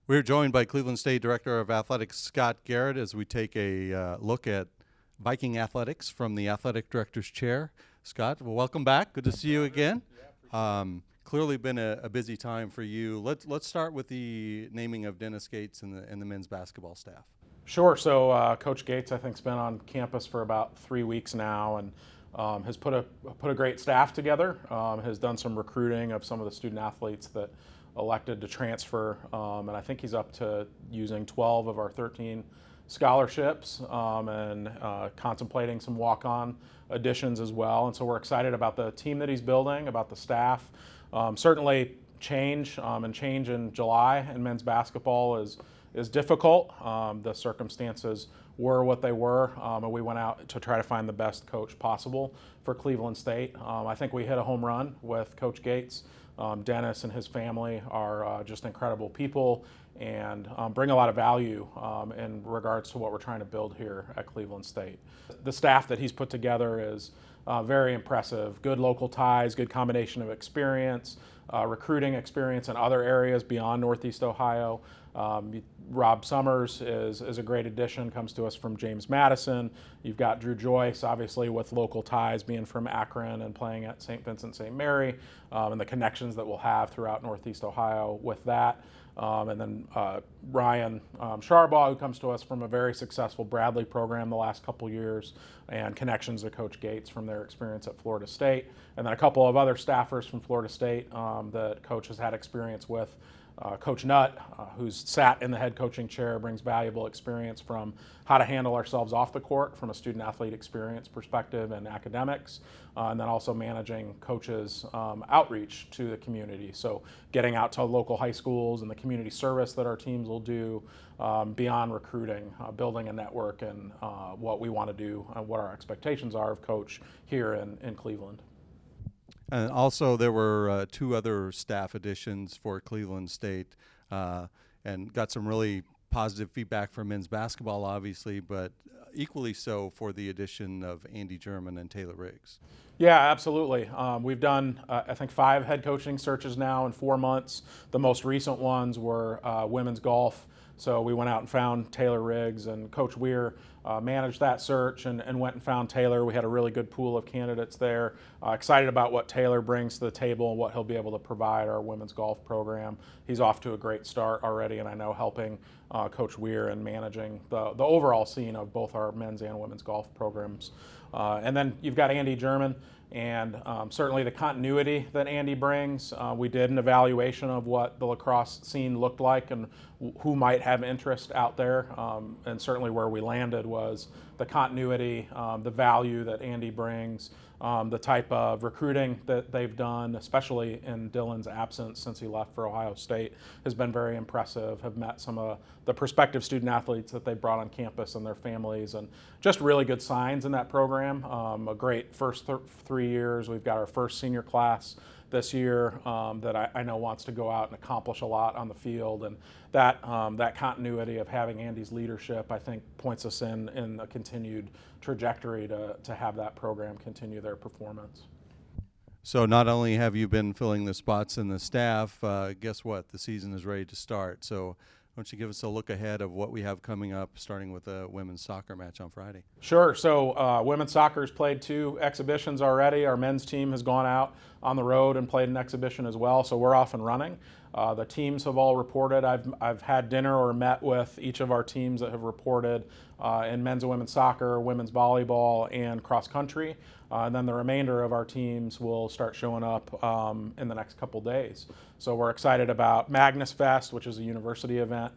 We're joined by Cleveland State Director of Athletics Scott Garrett as we take a look at Viking athletics from the athletic director's chair. Scott, well, welcome back. Good to see you again. Clearly been a busy time for you. Let's start with the naming of Dennis Gates and the men's basketball staff. Sure. So Coach Gates, I think, has been on campus for about 3 weeks now, and has put a great staff together. Has done some recruiting of some of the student athletes that elected to transfer, and I think he's up to using 12 of our 13 scholarships, and contemplating some walk-on additions as well. And so we're excited about the team that he's building, about the staff. Certainly change and change in July in men's basketball is difficult. The circumstances were what they were, and we went out to try to find the best coach possible for Cleveland State. I think we hit a home run with Coach Gates. Dennis and his family are just incredible people and bring a lot of value in regards to what we're trying to build here at Cleveland State. The staff that he's put together is very impressive. Good local ties, good combination of experience, recruiting experience in other areas beyond Northeast Ohio. Rob Summers is a great addition, comes to us from James Madison. You've got Drew Joyce, obviously with local ties, being from Akron and playing at St. Vincent St. Mary, and the connections that we'll have throughout Northeast Ohio with that. And then Ryan Sharbaugh, who comes to us from a very successful Bradley program the last couple years, and connections to Coach Gates from their experience at Florida State. And then a couple of other staffers from Florida State that Coach has had experience with. Coach Nutt, who's sat in the head coaching chair, brings valuable experience from how to handle ourselves off the court from a student athlete experience perspective and academics, and then also managing coaches' outreach to the community. So getting out to local high schools and the community service that our teams will do beyond recruiting, building a network, and what we want to do and what our expectations are of Coach here in Cleveland. And also, there were two other staff additions for Cleveland State, and got some really positive feedback from men's basketball, obviously, but equally so for the addition of Andy German and Taylor Riggs. Yeah, absolutely. We've done, I think, 5 head coaching searches now in 4 months. The most recent ones were women's golf. So we went out and found Taylor Riggs, and Coach Weir managed that search and went and found Taylor. We had a really good pool of candidates there. Excited about what Taylor brings to the table and what he'll be able to provide our women's golf program. He's off to a great start already, and I know helping Coach Weir and managing the overall scene of both our men's and women's golf programs. And then you've got Andy German, and certainly the continuity that Andy brings. We did an evaluation of what the lacrosse scene looked like and who might have interest out there, and certainly where we landed was the continuity, the value that Andy brings, the type of recruiting that they've done, especially in Dylan's absence since he left for Ohio State, has been very impressive. Have met some of the prospective student athletes that they brought on campus and their families, and just really good signs in that program. A great first 3 years. We've got our first senior class this year that I know wants to go out and accomplish a lot on the field, and that continuity of having Andy's leadership, I think, points us in a continued trajectory to have that program continue their performance. So not only have you been filling the spots in the staff, guess what? The season is ready to start. So why don't you give us a look ahead of what we have coming up, starting with a women's soccer match on Friday? Sure. So women's soccer has played 2 exhibitions already. Our men's team has gone out on the road and played an exhibition as well. So we're off and running. The teams have all reported. I've had dinner or met with each of our teams that have reported in men's and women's soccer, women's volleyball, and cross country. And then the remainder of our teams will start showing up in the next couple days. So we're excited about Magnus Fest, which is a university event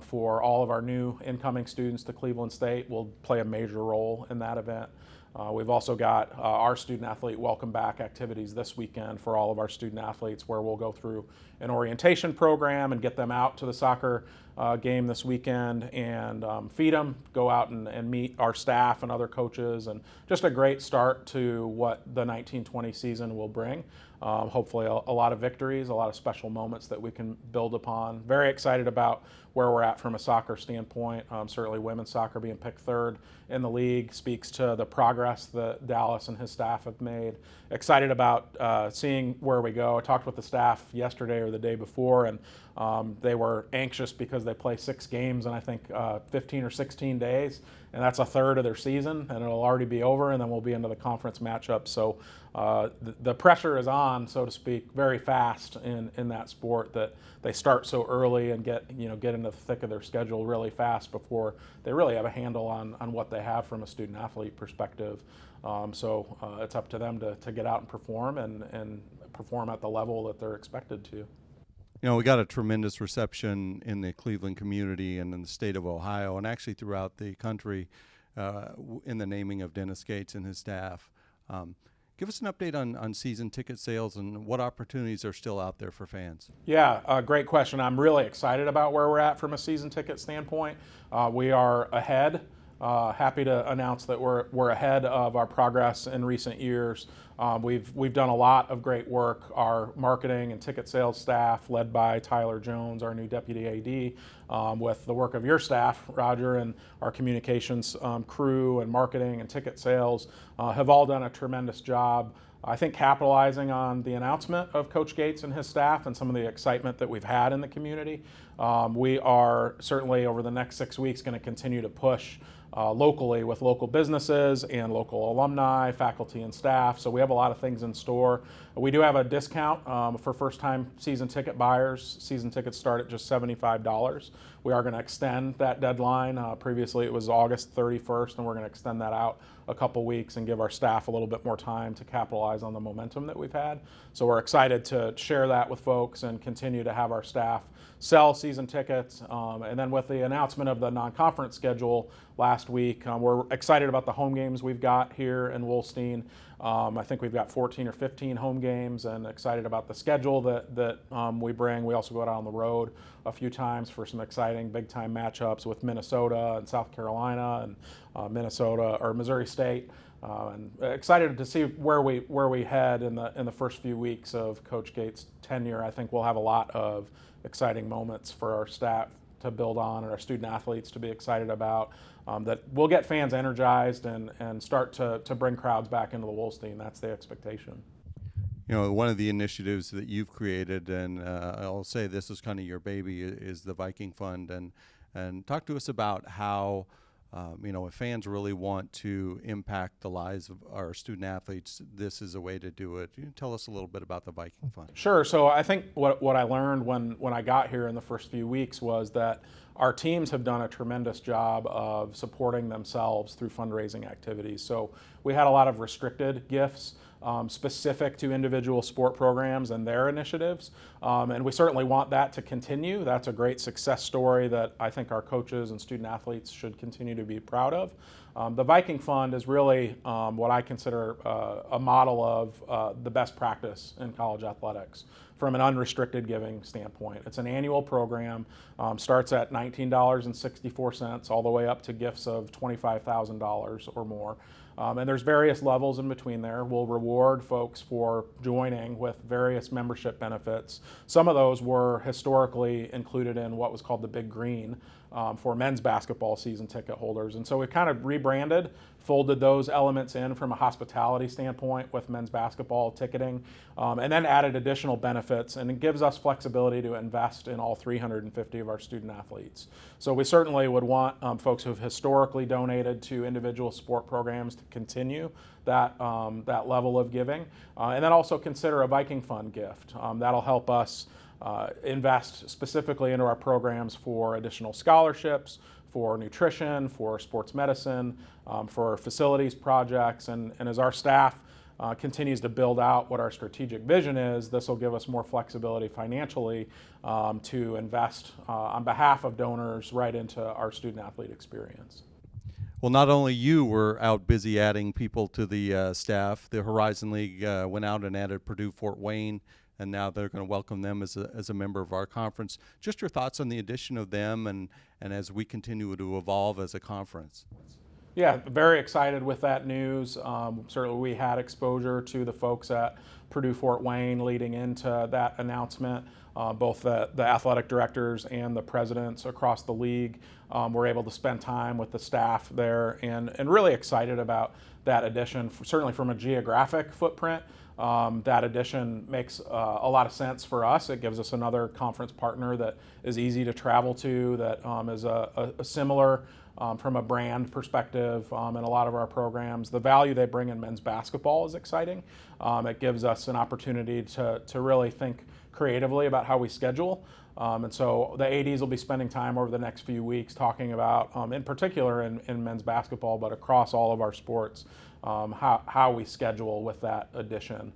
for all of our new incoming students to Cleveland State. We'll play a major role in that event. We've also got our student athlete welcome back activities this weekend for all of our student athletes, where we'll go through an orientation program and get them out to the soccer game this weekend and feed them, go out and meet our staff and other coaches, and just a great start to what the 1920 season will bring. Hopefully a lot of victories, a lot of special moments that we can build upon. Very excited about where we're at from a soccer standpoint. Certainly women's soccer being picked third in the league speaks to the progress that Dallas and his staff have made. Excited about seeing where we go. I talked with the staff yesterday or the day before, and they were anxious because they play 6 games in I think 15 or 16 days, and that's a third of their season, and it'll already be over, and then we'll be into the conference matchup. So the pressure is on, so to speak, very fast in that sport, that they start so early and get into the thick of their schedule really fast before they really have a handle on what they have from a student athlete perspective. So it's up to them to get out and perform and perform at the level that they're expected to. We got a tremendous reception in the Cleveland community and in the state of Ohio, and actually throughout the country, in the naming of Dennis Gates and his staff. Give us an update on season ticket sales and what opportunities are still out there for fans. Yeah, great question. I'm really excited about where we're at from a season ticket standpoint. We are ahead. Happy to announce that we're ahead of our progress in recent years. We've done a lot of great work. Our marketing and ticket sales staff, led by Tyler Jones, our new deputy AD, with the work of your staff, Roger, and our communications crew and marketing and ticket sales, have all done a tremendous job. I think capitalizing on the announcement of Coach Gates and his staff and some of the excitement that we've had in the community. We are certainly over the next 6 weeks going to continue to push locally with local businesses and local alumni, faculty, and staff. So we have a lot of things in store. We do have a discount for first-time season ticket buyers. Season tickets start at just $75. We are going to extend that deadline. Previously it was August 31st, and we're going to extend that out a couple weeks and give our staff a little bit more time to capitalize on the momentum that we've had. So we're excited to share that with folks and continue to have our staff sell season tickets. And then with the announcement of the non-conference schedule last week, we're excited about the home games we've got here in Wolstein. I think we've got 14 or 15 home games, and excited about the schedule that we bring. We also go out on the road a few times for some exciting big-time matchups with Minnesota and South Carolina and Minnesota or Missouri State. And excited to see where we head in the first few weeks of Coach Gates' tenure. I think we'll have a lot of exciting moments for our staff to build on and our student athletes to be excited about, that we'll get fans energized and start to bring crowds back into the Wolstein. That's the expectation. One of the initiatives that you've created, and I'll say this is kind of your baby, is the Viking Fund. And talk to us about how, if fans really want to impact the lives of our student athletes, this is a way to do it. Tell us a little bit about the Viking Fund. Sure. So I think what I learned when I got here in the first few weeks was that our teams have done a tremendous job of supporting themselves through fundraising activities. So we had a lot of restricted gifts specific to individual sport programs and their initiatives. And we certainly want that to continue. That's a great success story that I think our coaches and student athletes should continue to be proud of. The Viking Fund is really what I consider a model of the best practice in college athletics from an unrestricted giving standpoint. It's an annual program, starts at $19.64 all the way up to gifts of $25,000 or more. And there's various levels in between there. We'll reward folks for joining with various membership benefits. Some of those were historically included in what was called the Big Green for men's basketball season ticket holders. And so we kind of rebranded, folded those elements in from a hospitality standpoint with men's basketball ticketing, and then added additional benefits. And it gives us flexibility to invest in all 350 of our student athletes. So we certainly would want folks who have historically donated to individual sport programs to continue that level of giving. And then also consider a Viking Fund gift. That'll help us invest specifically into our programs for additional scholarships, for nutrition, for sports medicine, for facilities projects, and as our staff continues to build out what our strategic vision is, this will give us more flexibility financially to invest on behalf of donors right into our student athlete experience. Well, not only you were out busy adding people to the staff, the Horizon League went out and added Purdue Fort Wayne and now they're going to welcome them as a member of our conference. Just your thoughts on the addition of them and as we continue to evolve as a conference. Yeah, very excited with that news. Certainly we had exposure to the folks at Purdue Fort Wayne leading into that announcement. Both the athletic directors and the presidents across the league were able to spend time with the staff there, and really excited about that addition. Certainly from a geographic footprint, that addition makes a lot of sense for us. It gives us another conference partner that is easy to travel to, that is a similar from a brand perspective in a lot of our programs. The value they bring in men's basketball is exciting. It gives us an opportunity to really think creatively about how we schedule. And so the ADs will be spending time over the next few weeks talking about, in particular in men's basketball, but across all of our sports, how we schedule with that addition.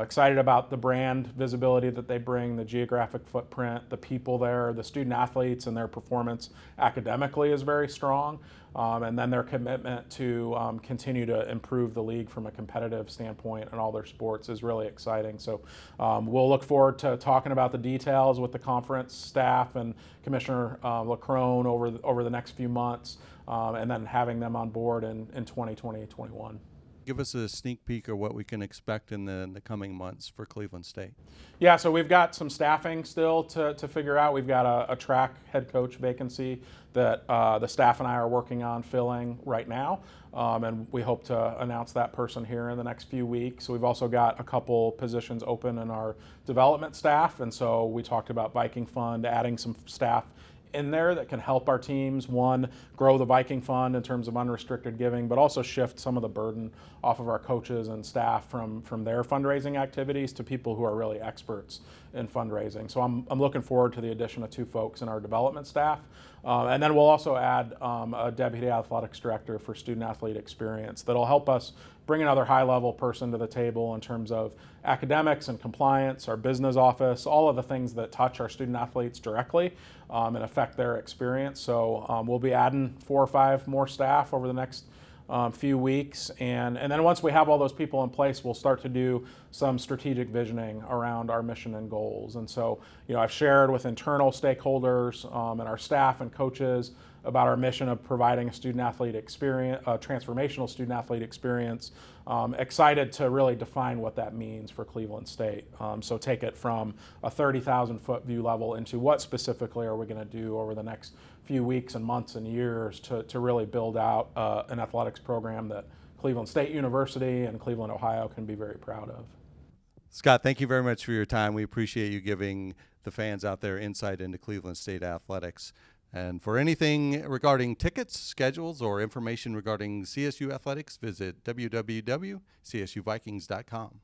Excited about the brand visibility that they bring, the geographic footprint, the people there, the student athletes, and their performance academically is very strong. And then their commitment to continue to improve the league from a competitive standpoint in all their sports is really exciting. So we'll look forward to talking about the details with the conference staff and Commissioner LaCrone over the next few months, and then having them on board in 2020-21. Give us a sneak peek of what we can expect in the coming months for Cleveland State. Yeah, so we've got some staffing still to figure out. We've got a track head coach vacancy that the staff and I are working on filling right now, and we hope to announce that person here in the next few weeks. We've also got a couple positions open in our development staff, and so we talked about Viking Fund, adding some staff in there that can help our teams, one, grow the Viking Fund in terms of unrestricted giving, but also shift some of the burden off of our coaches and staff from their fundraising activities to people who are really experts in fundraising. So I'm looking forward to the addition of two folks in our development staff. And then we'll also add a deputy athletics director for student athlete experience that'll help us bring another high-level person to the table in terms of academics and compliance, our business office, all of the things that touch our student athletes directly and affect their experience. So we'll be adding 4 or 5 more staff over the next few weeks, and then once we have all those people in place, we'll start to do some strategic visioning around our mission and goals. And so, I've shared with internal stakeholders and our staff and coaches about our mission of providing a student athlete experience, a transformational student athlete experience. Excited to really define what that means for Cleveland State. So take it from a 30,000 foot view level into what specifically are we going to do over the next few weeks and months and years to really build out an athletics program that Cleveland State University and Cleveland, Ohio can be very proud of. Scott, thank you very much for your time. We appreciate you giving the fans out there insight into Cleveland State athletics. And for anything regarding tickets, schedules, or information regarding CSU athletics, visit www.csuvikings.com.